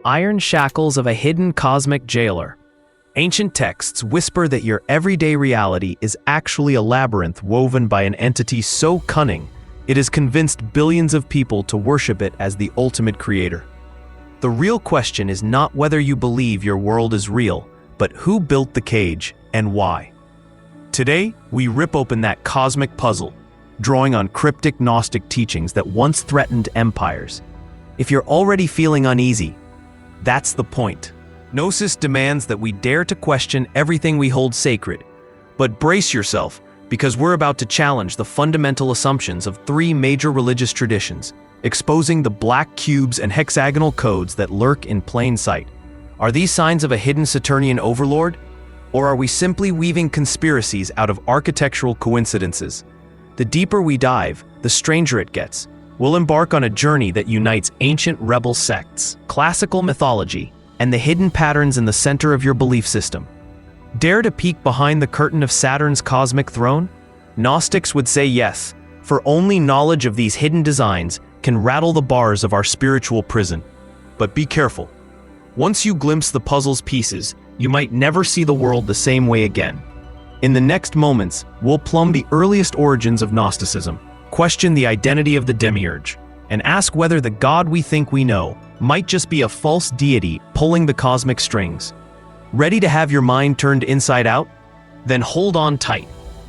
Iron shackles of a hidden cosmic jailer. Ancient texts whisper that your everyday reality is actually a labyrinth woven by an entity so cunning it has convinced billions of people to worship it as the ultimate creator. The real question is not whether you believe your world is real, but who built the cage and why. Today, we rip open that cosmic puzzle, drawing on cryptic Gnostic teachings that once threatened empires. If you're already feeling uneasy, that's the point. Gnosis demands that we dare to question everything we hold sacred. But brace yourself, because we're about to challenge the fundamental assumptions of three major religious traditions, exposing the black cubes and hexagonal codes that lurk in plain sight. Are these signs of a hidden Saturnian overlord? Or are we simply weaving conspiracies out of architectural coincidences? The deeper we dive, the stranger it gets. We'll embark on a journey that unites ancient rebel sects, classical mythology, and the hidden patterns in the center of your belief system. Dare to peek behind the curtain of Saturn's cosmic throne? Gnostics would say yes, for only knowledge of these hidden designs can rattle the bars of our spiritual prison. But be careful. Once you glimpse the puzzle's pieces, you might never see the world the same way again. In the next moments, we'll plumb the earliest origins of Gnosticism, question the identity of the Demiurge, and ask whether the God we think we know might just be a false deity pulling the cosmic strings. Ready to have your mind turned inside out? Then hold on tight,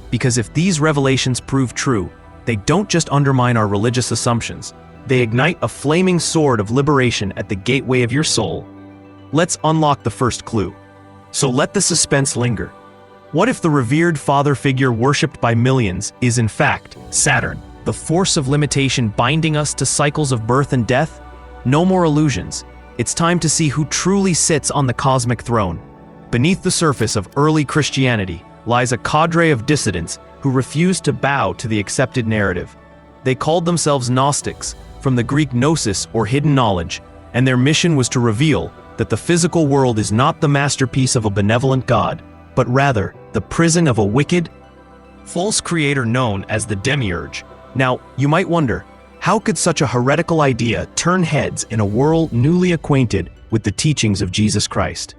because if these revelations prove true, they don't just undermine our religious assumptions, they ignite a flaming sword of liberation at the gateway of your soul. Let's unlock the first clue. So let the suspense linger. What if the revered father figure worshipped by millions is in fact Saturn, the force of limitation binding us to cycles of birth and death? No more illusions. It's time to see who truly sits on the cosmic throne. Beneath the surface of early Christianity lies a cadre of dissidents who refused to bow to the accepted narrative. They called themselves Gnostics, from the Greek gnosis or hidden knowledge, and their mission was to reveal that the physical world is not the masterpiece of a benevolent God, but rather the prison of a wicked, false creator known as the Demiurge. Now, you might wonder, how could such a heretical idea turn heads in a world newly acquainted with the teachings of Jesus Christ?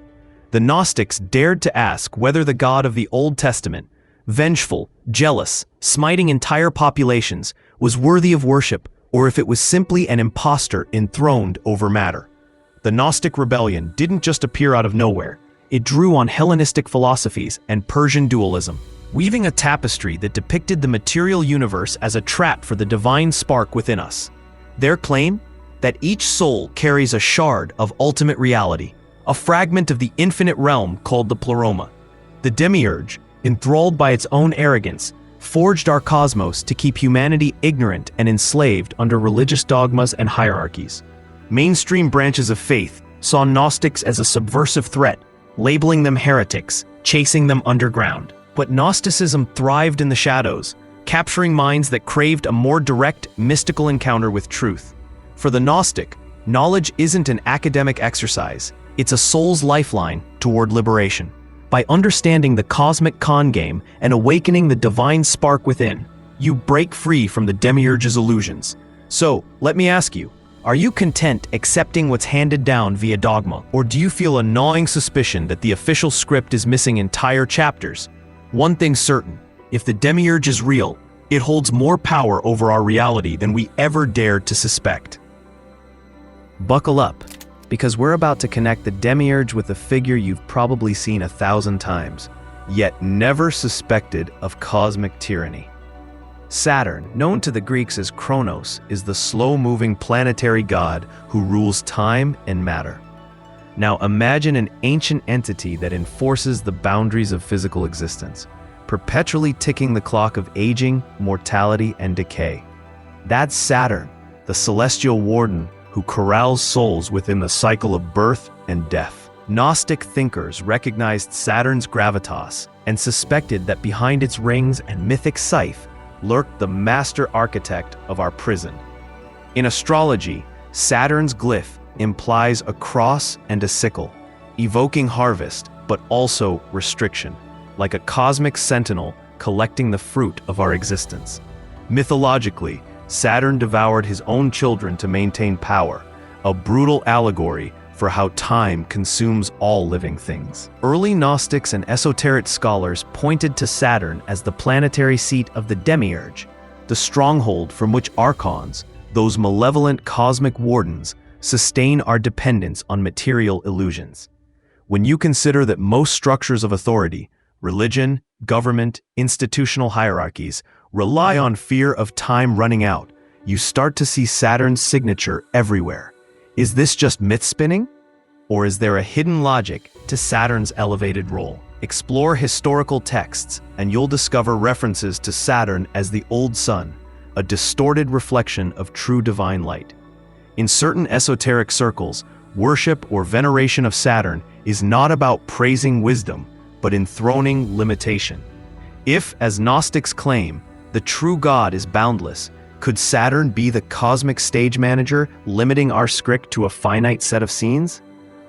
The Gnostics dared to ask whether the God of the Old Testament, vengeful, jealous, smiting entire populations, was worthy of worship, or if it was simply an impostor enthroned over matter. The Gnostic rebellion didn't just appear out of nowhere. It drew on Hellenistic philosophies and Persian dualism, weaving a tapestry that depicted the material universe as a trap for the divine spark within us. Their claim? That each soul carries a shard of ultimate reality, a fragment of the infinite realm called the pleroma. The Demiurge, enthralled by its own arrogance, forged our cosmos to keep humanity ignorant and enslaved under religious dogmas and hierarchies. Mainstream branches of faith saw Gnostics as a subversive threat, labeling them heretics, chasing them underground. But Gnosticism thrived in the shadows, capturing minds that craved a more direct, mystical encounter with truth. For the Gnostic, knowledge isn't an academic exercise, it's a soul's lifeline toward liberation. By understanding the cosmic con game and awakening the divine spark within, you break free from the Demiurge's illusions. So, let me ask you, are you content accepting what's handed down via dogma, or do you feel a gnawing suspicion that the official script is missing entire chapters? One thing's certain, if the Demiurge is real, it holds more power over our reality than we ever dared to suspect. Buckle up, because we're about to connect the Demiurge with a figure you've probably seen 1,000 times, yet never suspected of cosmic tyranny. Saturn, known to the Greeks as Kronos, is the slow-moving planetary god who rules time and matter. Now imagine an ancient entity that enforces the boundaries of physical existence, perpetually ticking the clock of aging, mortality, and decay. That's Saturn, the celestial warden who corrals souls within the cycle of birth and death. Gnostic thinkers recognized Saturn's gravitas and suspected that behind its rings and mythic scythe lurked the master architect of our prison. In astrology, Saturn's glyph implies a cross and a sickle, evoking harvest but also restriction, like a cosmic sentinel collecting the fruit of our existence. Mythologically, Saturn devoured his own children to maintain power, a brutal allegory for how time consumes all living things. Early Gnostics and esoteric scholars pointed to Saturn as the planetary seat of the Demiurge, the stronghold from which archons, those malevolent cosmic wardens, sustain our dependence on material illusions. When you consider that most structures of authority, religion, government, institutional hierarchies, rely on fear of time running out, you start to see Saturn's signature everywhere. Is this just myth spinning? Or is there a hidden logic to Saturn's elevated role? Explore historical texts, and you'll discover references to Saturn as the old sun, a distorted reflection of true divine light. In certain esoteric circles, worship or veneration of Saturn is not about praising wisdom, but enthroning limitation. If, as Gnostics claim, the true God is boundless, could Saturn be the cosmic stage manager, limiting our script to a finite set of scenes?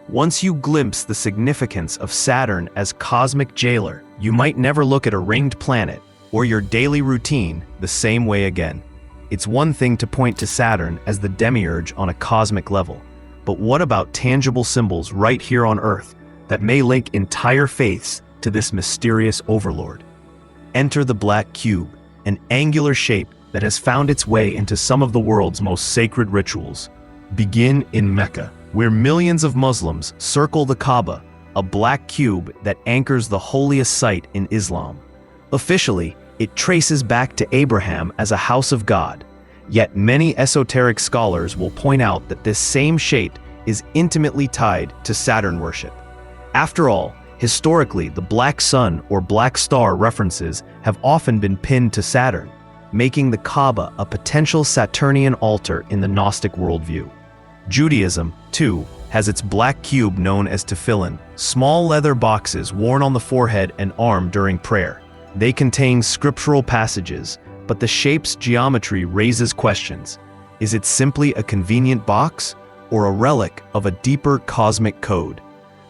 Once you glimpse the significance of Saturn as cosmic jailer, you might never look at a ringed planet or your daily routine the same way again. It's one thing to point to Saturn as the Demiurge on a cosmic level, but what about tangible symbols right here on Earth that may link entire faiths to this mysterious overlord? Enter the black cube, an angular shape that has found its way into some of the world's most sacred rituals. Begin in Mecca, where millions of Muslims circle the Kaaba, a black cube that anchors the holiest site in Islam. Officially, it traces back to Abraham as a house of God, yet many esoteric scholars will point out that this same shape is intimately tied to Saturn worship. After all, historically, the black sun or black star references have often been pinned to Saturn, making the Kaaba a potential Saturnian altar in the Gnostic worldview. Judaism, too, has its black cube known as tefillin, small leather boxes worn on the forehead and arm during prayer. They contain scriptural passages, but the shape's geometry raises questions. Is it simply a convenient box, or a relic of a deeper cosmic code?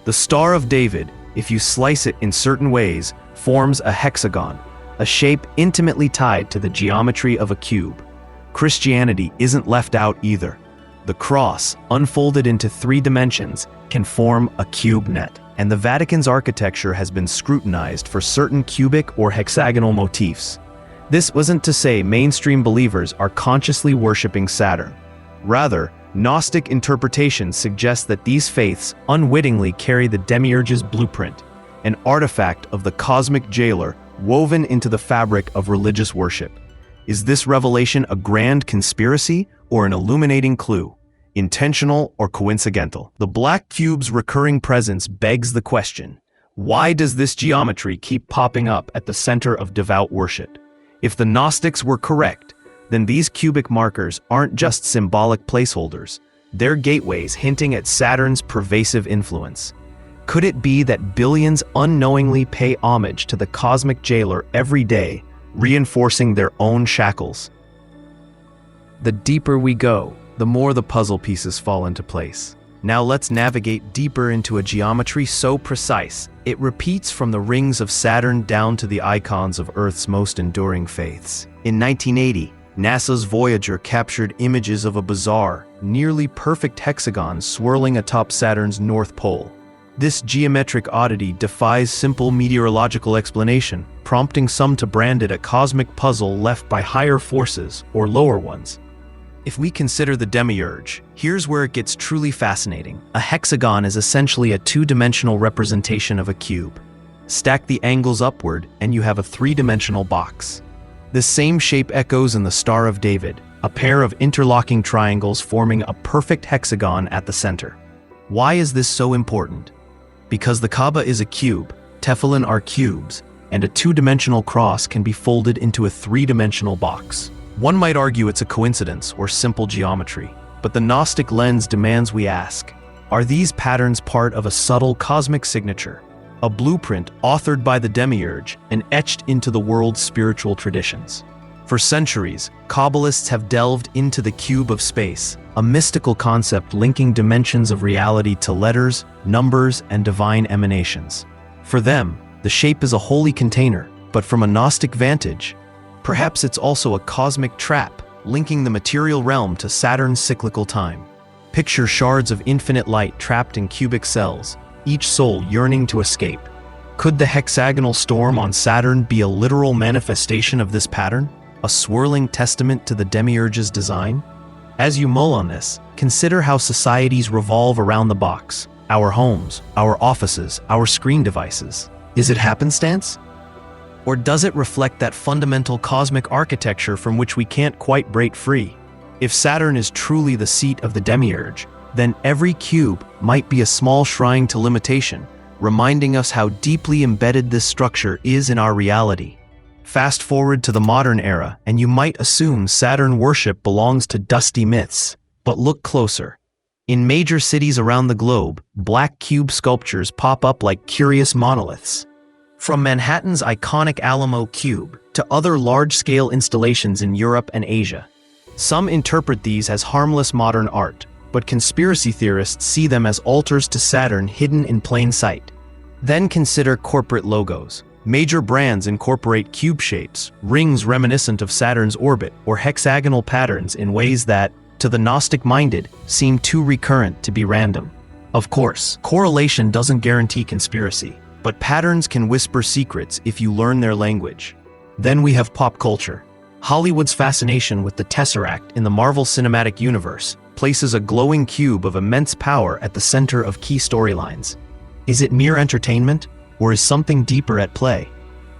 The Star of David, if you slice it in certain ways, forms a hexagon, a shape intimately tied to the geometry of a cube. Christianity isn't left out either. The cross, unfolded into 3 dimensions, can form a cube net, and the Vatican's architecture has been scrutinized for certain cubic or hexagonal motifs. This wasn't to say mainstream believers are consciously worshipping Saturn. Rather, Gnostic interpretations suggest that these faiths unwittingly carry the Demiurge's blueprint, an artifact of the cosmic jailer woven into the fabric of religious worship. Is this revelation a grand conspiracy or an illuminating clue, intentional or coincidental? The black cube's recurring presence begs the question, why does this geometry keep popping up at the center of devout worship? If the Gnostics were correct, then these cubic markers aren't just symbolic placeholders, they're gateways hinting at Saturn's pervasive influence. Could it be that billions unknowingly pay homage to the cosmic jailer every day, reinforcing their own shackles? The deeper we go, the more the puzzle pieces fall into place. Now let's navigate deeper into a geometry so precise, it repeats from the rings of Saturn down to the icons of Earth's most enduring faiths. In 1980, NASA's Voyager captured images of a bizarre, nearly perfect hexagon swirling atop Saturn's North Pole. This geometric oddity defies simple meteorological explanation, prompting some to brand it a cosmic puzzle left by higher forces or lower ones. If we consider the Demiurge, here's where it gets truly fascinating. A hexagon is essentially a 2-dimensional representation of a cube. Stack the angles upward and you have a 3-dimensional box. This same shape echoes in the Star of David, a pair of interlocking triangles forming a perfect hexagon at the center. Why is this so important? Because the Kaaba is a cube, tefillin are cubes, and a 2-dimensional cross can be folded into a 3-dimensional box. One might argue it's a coincidence or simple geometry, but the Gnostic lens demands we ask, are these patterns part of a subtle cosmic signature, a blueprint authored by the Demiurge and etched into the world's spiritual traditions? For centuries, Kabbalists have delved into the cube of space, a mystical concept linking dimensions of reality to letters, numbers, and divine emanations. For them, the shape is a holy container, but from a Gnostic vantage, perhaps it's also a cosmic trap, linking the material realm to Saturn's cyclical time. Picture shards of infinite light trapped in cubic cells, each soul yearning to escape. Could the hexagonal storm on Saturn be a literal manifestation of this pattern? A swirling testament to the Demiurge's design? As you mull on this, consider how societies revolve around the box. Our homes, our offices, our screen devices. Is it happenstance? Or does it reflect that fundamental cosmic architecture from which we can't quite break free? If Saturn is truly the seat of the Demiurge, then every cube might be a small shrine to limitation, reminding us how deeply embedded this structure is in our reality. Fast forward to the modern era, and you might assume Saturn worship belongs to dusty myths. But look closer. In major cities around the globe, black cube sculptures pop up like curious monoliths. From Manhattan's iconic Alamo Cube to other large-scale installations in Europe and Asia. Some interpret these as harmless modern art, but conspiracy theorists see them as altars to Saturn hidden in plain sight. Then consider corporate logos. Major brands incorporate cube shapes, rings reminiscent of Saturn's orbit, or hexagonal patterns in ways that, to the Gnostic-minded, seem too recurrent to be random. Of course, correlation doesn't guarantee conspiracy, but patterns can whisper secrets if you learn their language. Then we have pop culture. Hollywood's fascination with the Tesseract in the Marvel Cinematic Universe places a glowing cube of immense power at the center of key storylines. Is it mere entertainment, or is something deeper at play?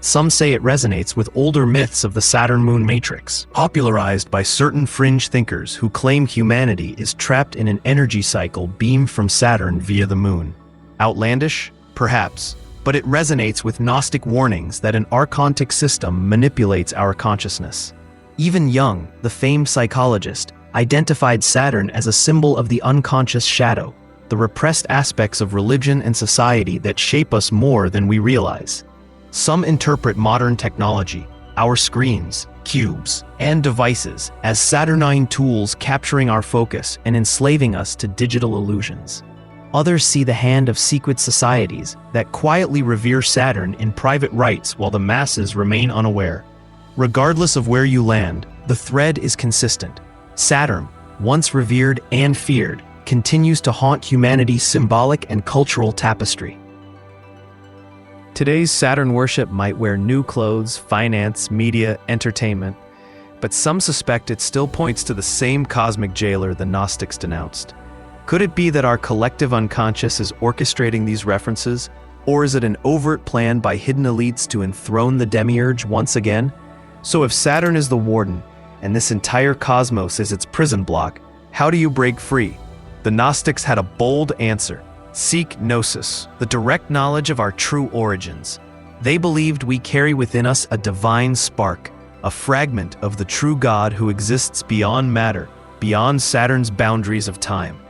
Some say it resonates with older myths of the Saturn-Moon matrix, popularized by certain fringe thinkers who claim humanity is trapped in an energy cycle beamed from Saturn via the Moon. Outlandish? Perhaps. But it resonates with Gnostic warnings that an archontic system manipulates our consciousness. Even Jung, the famed psychologist, identified Saturn as a symbol of the unconscious shadow, the repressed aspects of religion and society that shape us more than we realize. Some interpret modern technology, our screens, cubes, and devices, as Saturnine tools capturing our focus and enslaving us to digital illusions. Others see the hand of secret societies that quietly revere Saturn in private rites while the masses remain unaware. Regardless of where you land, the thread is consistent. Saturn, once revered and feared, continues to haunt humanity's symbolic and cultural tapestry. Today's Saturn worship might wear new clothes, finance, media, entertainment, but some suspect it still points to the same cosmic jailer the Gnostics denounced. Could it be that our collective unconscious is orchestrating these references, or is it an overt plan by hidden elites to enthrone the Demiurge once again? So if Saturn is the warden, and this entire cosmos is its prison block, how do you break free? The Gnostics had a bold answer. Seek Gnosis, the direct knowledge of our true origins. They believed we carry within us a divine spark, a fragment of the true God who exists beyond matter, beyond Saturn's boundaries of time.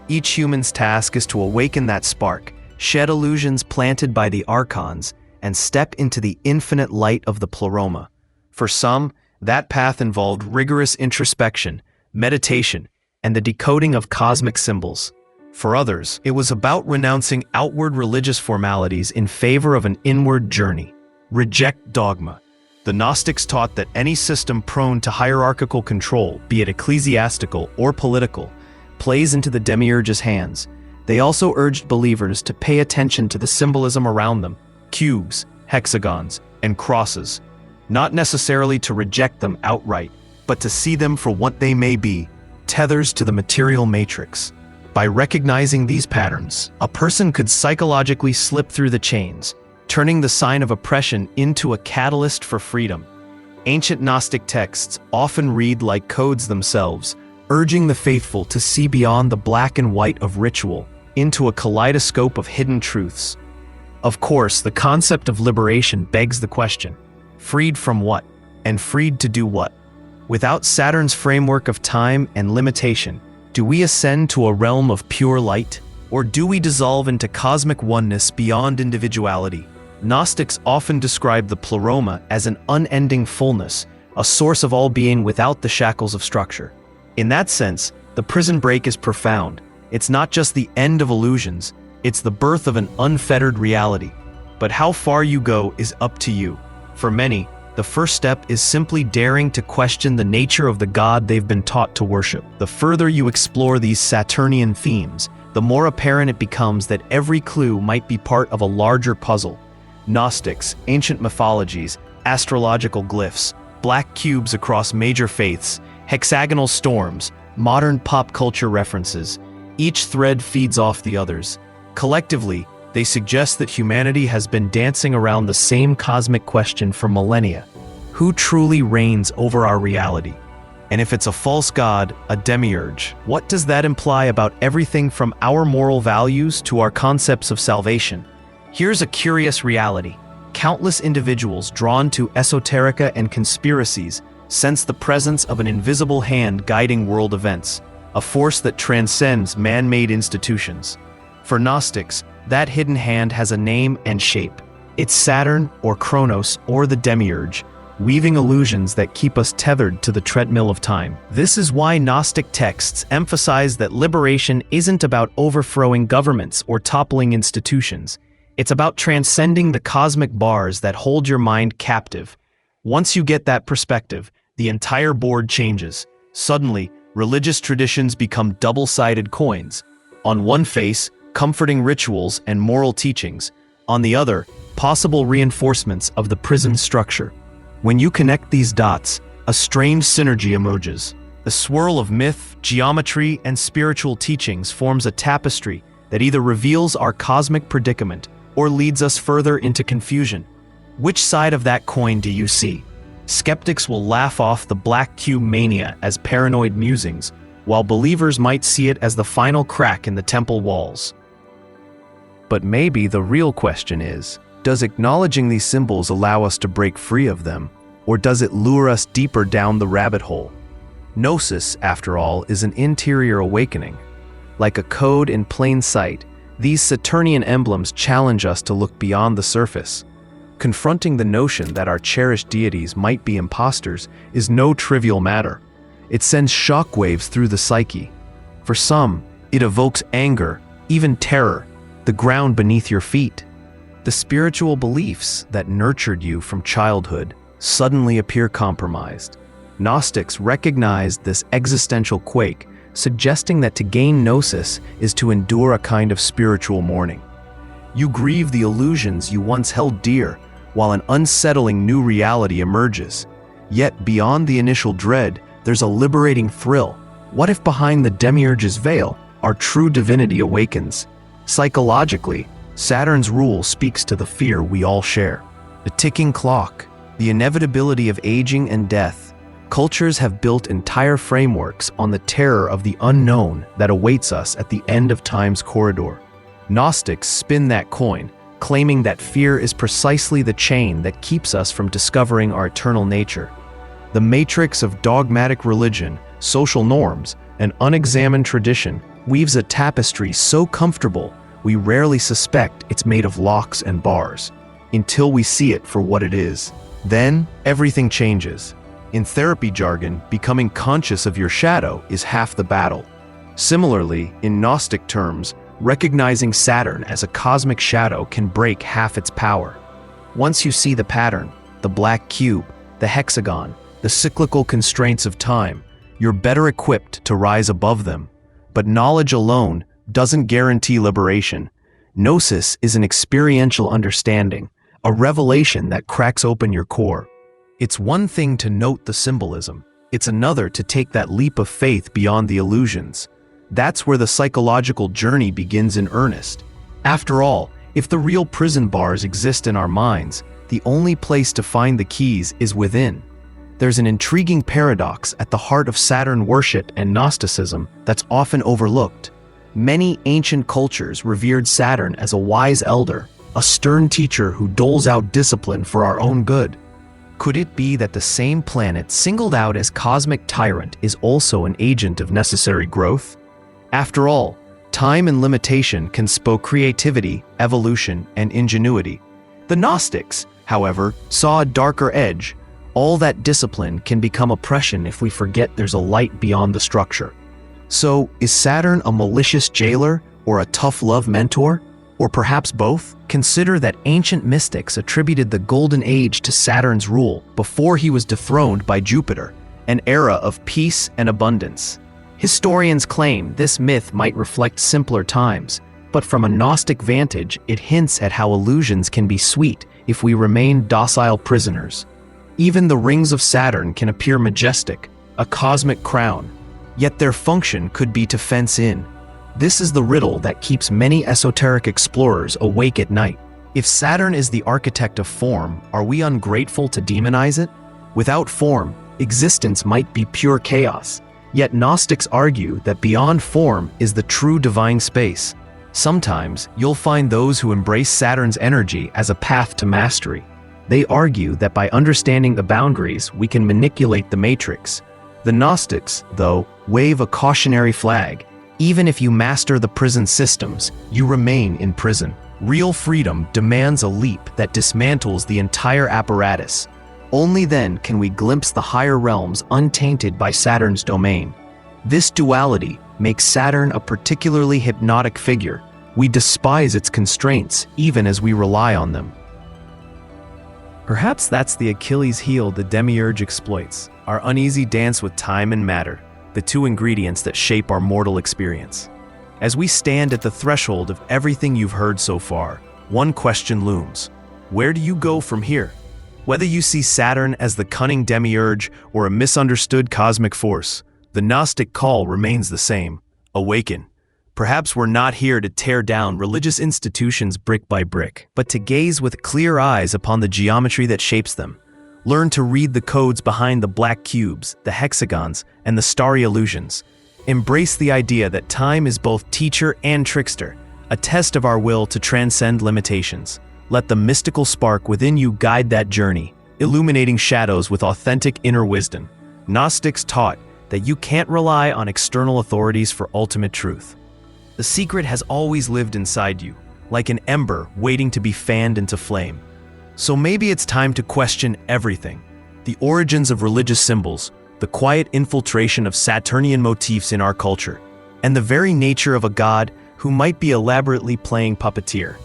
Each human's task is to awaken that spark, shed illusions planted by the archons, and step into the infinite light of the pleroma. For some, that path involved rigorous introspection, meditation, and the decoding of cosmic symbols. For others, it was about renouncing outward religious formalities in favor of an inward journey. Reject dogma. The Gnostics taught that any system prone to hierarchical control, be it ecclesiastical or political, plays into the Demiurge's hands. They also urged believers to pay attention to the symbolism around them, cubes, hexagons, and crosses, not necessarily to reject them outright, but to see them for what they may be, tethers to the material matrix. By recognizing these patterns, a person could psychologically slip through the chains, turning the sign of oppression into a catalyst for freedom. Ancient Gnostic texts often read like codes themselves, urging the faithful to see beyond the black and white of ritual into a kaleidoscope of hidden truths. Of course, the concept of liberation begs the question: freed from what? And freed to do what? Without Saturn's framework of time and limitation, do we ascend to a realm of pure light? Or do we dissolve into cosmic oneness beyond individuality? Gnostics often describe the pleroma as an unending fullness, a source of all being without the shackles of structure. In that sense, the prison break is profound. It's not just the end of illusions, it's the birth of an unfettered reality. But how far you go is up to you. For many, The first step is simply daring to question the nature of the god they've been taught to worship. The further you explore these Saturnian themes, the more apparent it becomes that every clue might be part of a larger puzzle. Gnostics, ancient mythologies, astrological glyphs, black cubes across major faiths, hexagonal storms, modern pop culture references. Each thread feeds off the others. Collectively, they suggest that humanity has been dancing around the same cosmic question for millennia. Who truly reigns over our reality? And if it's a false god, a demiurge, what does that imply about everything from our moral values to our concepts of salvation? Here's a curious reality. Countless individuals drawn to esoterica and conspiracies sense the presence of an invisible hand guiding world events, a force that transcends man-made institutions. For Gnostics, that hidden hand has a name and shape. It's Saturn, or Kronos, or the Demiurge, weaving illusions that keep us tethered to the treadmill of time. This is why Gnostic texts emphasize that liberation isn't about overthrowing governments or toppling institutions. It's about transcending the cosmic bars that hold your mind captive. Once you get that perspective, the entire board changes. Suddenly, religious traditions become double-sided coins. On one face, comforting rituals and moral teachings. On the other, possible reinforcements of the prison structure. When you connect these dots, a strange synergy emerges. The swirl of myth, geometry, and spiritual teachings forms a tapestry that either reveals our cosmic predicament or leads us further into confusion. Which side of that coin do you see? Skeptics will laugh off the black cube mania as paranoid musings, while believers might see it as the final crack in the temple walls. But maybe the real question is, does acknowledging these symbols allow us to break free of them, or does it lure us deeper down the rabbit hole? Gnosis, after all, is an interior awakening. Like a code in plain sight, these Saturnian emblems challenge us to look beyond the surface. Confronting the notion that our cherished deities might be imposters is no trivial matter. It sends shockwaves through the psyche. For some, it evokes anger, even terror, the ground beneath your feet. The spiritual beliefs that nurtured you from childhood suddenly appear compromised. Gnostics recognized this existential quake, suggesting that to gain gnosis is to endure a kind of spiritual mourning. You grieve the illusions you once held dear, while an unsettling new reality emerges. Yet beyond the initial dread, there's a liberating thrill. What if behind the Demiurge's veil, our true divinity awakens? Psychologically, Saturn's rule speaks to the fear we all share. The ticking clock, the inevitability of aging and death. Cultures have built entire frameworks on the terror of the unknown that awaits us at the end of time's corridor. Gnostics spin that coin, claiming that fear is precisely the chain that keeps us from discovering our eternal nature. The matrix of dogmatic religion, social norms, and unexamined tradition weaves a tapestry so comfortable we rarely suspect it's made of locks and bars, until we see it for what it is. Then, everything changes. In therapy jargon, becoming conscious of your shadow is half the battle. Similarly, in Gnostic terms, recognizing Saturn as a cosmic shadow can break half its power. Once you see the pattern, the black cube, the hexagon, the cyclical constraints of time, you're better equipped to rise above them. But knowledge alone doesn't guarantee liberation. Gnosis is an experiential understanding, a revelation that cracks open your core. It's one thing to note the symbolism. It's another to take that leap of faith beyond the illusions. That's where the psychological journey begins in earnest. After all, if the real prison bars exist in our minds, the only place to find the keys is within. There's an intriguing paradox at the heart of Saturn worship and Gnosticism that's often overlooked. Many ancient cultures revered Saturn as a wise elder, a stern teacher who doles out discipline for our own good. Could it be that the same planet singled out as cosmic tyrant is also an agent of necessary growth? After all, time and limitation can spoke creativity, evolution, and ingenuity. The Gnostics, however, saw a darker edge. All that discipline can become oppression if we forget there's a light beyond the structure. So, is Saturn a malicious jailer or a tough love mentor? Or perhaps both? Consider that ancient mystics attributed the Golden Age to Saturn's rule before he was dethroned by Jupiter, an era of peace and abundance. Historians claim this myth might reflect simpler times, but from a Gnostic vantage, it hints at how illusions can be sweet if we remain docile prisoners. Even the rings of Saturn can appear majestic, a cosmic crown, yet their function could be to fence in. This is the riddle that keeps many esoteric explorers awake at night. If Saturn is the architect of form, are we ungrateful to demonize it? Without form, existence might be pure chaos. Yet Gnostics argue that beyond form is the true divine space. Sometimes you'll find those who embrace Saturn's energy as a path to mastery. They argue that by understanding the boundaries, we can manipulate the matrix. The Gnostics, though, wave a cautionary flag. Even if you master the prison systems, you remain in prison. Real freedom demands a leap that dismantles the entire apparatus. Only then can we glimpse the higher realms untainted by Saturn's domain. This duality makes Saturn a particularly hypnotic figure. We despise its constraints even as we rely on them. Perhaps that's the Achilles heel the Demiurge exploits, our uneasy dance with time and matter, the two ingredients that shape our mortal experience. As we stand at the threshold of everything you've heard so far, one question looms. Where do you go from here? Whether you see Saturn as the cunning Demiurge or a misunderstood cosmic force, the Gnostic call remains the same: awaken. Perhaps we're not here to tear down religious institutions brick by brick, but to gaze with clear eyes upon the geometry that shapes them. Learn to read the codes behind the black cubes, the hexagons, and the starry illusions. Embrace the idea that time is both teacher and trickster, a test of our will to transcend limitations. Let the mystical spark within you guide that journey, illuminating shadows with authentic inner wisdom. Gnostics taught that you can't rely on external authorities for ultimate truth. The secret has always lived inside you, like an ember waiting to be fanned into flame. So maybe it's time to question everything: the origins of religious symbols, the quiet infiltration of Saturnian motifs in our culture, and the very nature of a god who might be elaborately playing puppeteer.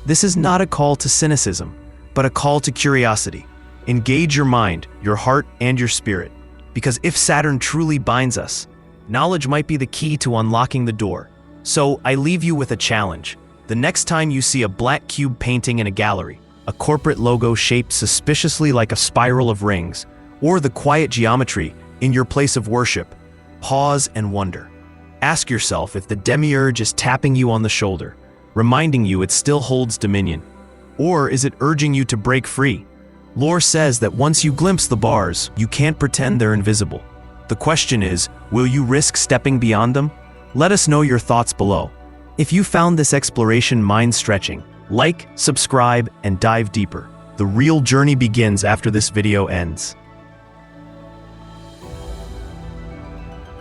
This is not a call to cynicism, but a call to curiosity. Engage your mind, your heart, and your spirit, because if Saturn truly binds us, knowledge might be the key to unlocking the door. So I leave you with a challenge. The next time you see a black cube painting in a gallery, a corporate logo shaped suspiciously like a spiral of rings, or the quiet geometry in your place of worship, pause and wonder. Ask yourself if the Demiurge is tapping you on the shoulder, reminding you it still holds dominion, or is it urging you to break free? Lore says that once you glimpse the bars, you can't pretend they're invisible. The question is, will you risk stepping beyond them? Let us know your thoughts below. If you found this exploration mind-stretching, like, subscribe, and dive deeper. The real journey begins after this video ends.